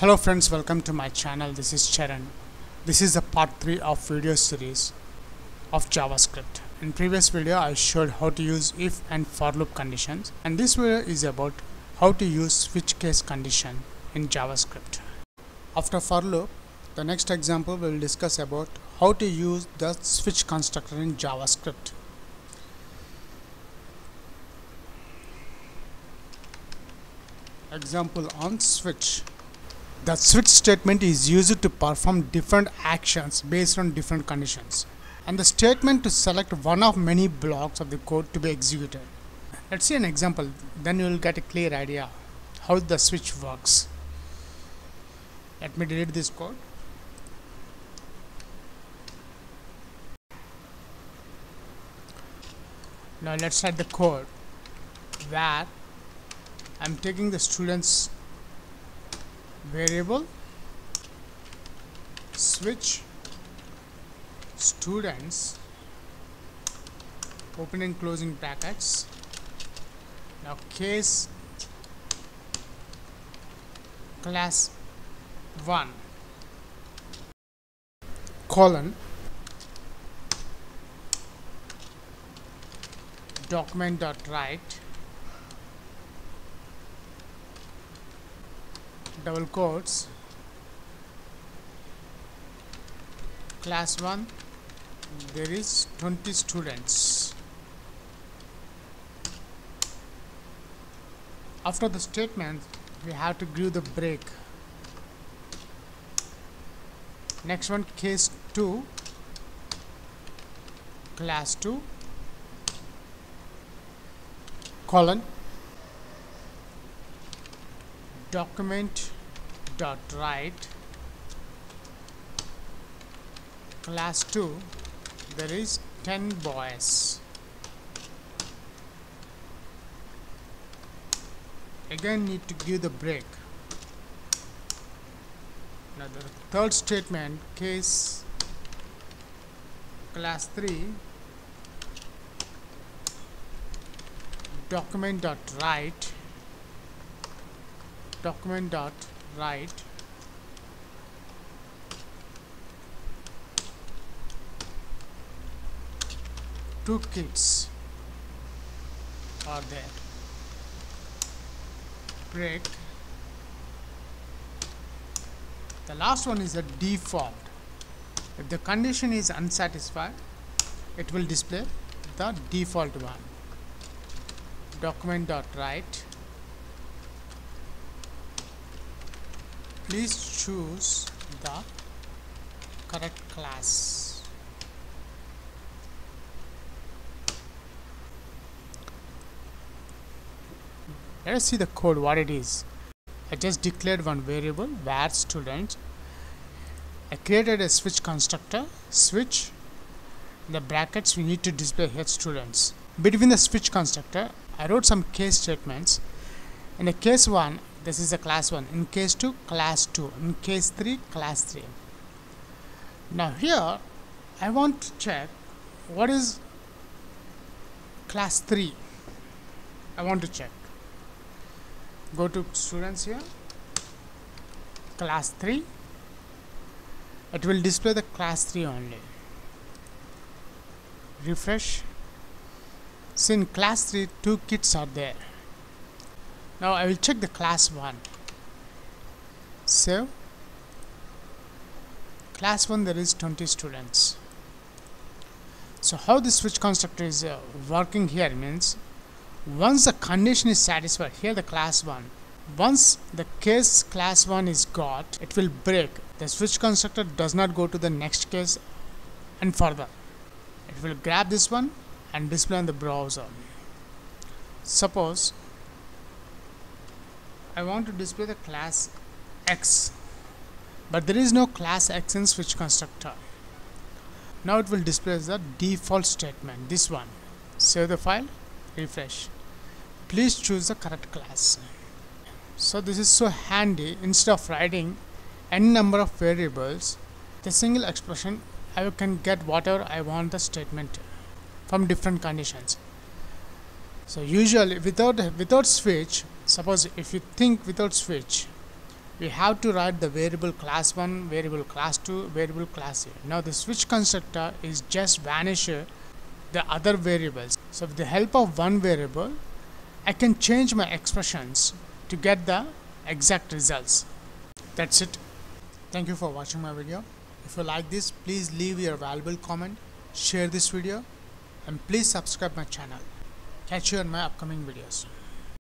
Hello friends, welcome to my channel. This is Charan. This is the part 3 of video series of JavaScript. In previous video I showed how to use if and for loop conditions, and this video is about how to use switch case condition in JavaScript. After for loop, the next example we will discuss about how to use the switch constructor in JavaScript. Example on switch. The switch statement is used to perform different actions based on different conditions, and the statement to select one of many blocks of the code to be executed. Let's see an example, then you will get a clear idea how the switch works. Let me delete this code. Now let's write the code where I'm taking the students variable switch students open and closing brackets. Now case class 1 colon document.write double quotes class 1 there is 20 students. After the statement we have to give the break. Next one, case 2 class 2 colon document.write class 2 there is 10 boys. Again need to give the break. Now the third statement, case class 3 document.write two kids are there. Break. The last one is a default. If the condition is unsatisfied, it will display the default one. Document.write. Please choose the correct class. Let us see the code what it is. I just declared one variable where student. I created a switch constructor, switch. In the brackets we need to display here students. Between the switch constructor I wrote some case statements. In the case 1 this is a class 1, in case 2 class 2, in case 3 class 3. Now here I want to check what is class 3. I want to check. Go to students here, class 3, it will display the class 3 only. Refresh. See, in class 3 two kids are there. Now I will check the class 1. Save. Class 1 there is 20 students. So how the switch constructor is working here means, once the condition is satisfied, here the class 1, once the case class 1 is got, it will break. The switch constructor does not go to the next case and further. It will grab this one and display on the browser. Suppose I want to display the class X, but there is no class X in switch constructor. Now it will display the default statement, this one. Save the file, refresh. Please choose the correct class. So this is so handy. Instead of writing n number of variables, the single expression I can get whatever I want the statement from different conditions. So usually without switch, suppose if you think without switch, we have to write the variable class 1, variable class 2, variable class 3. Now the switch constructor is just vanish the other variables. So with the help of one variable, I can change my expressions to get the exact results. That's it. Thank you for watching my video. If you like this, please leave your valuable comment, share this video, and please subscribe my channel. Catch you in my upcoming videos.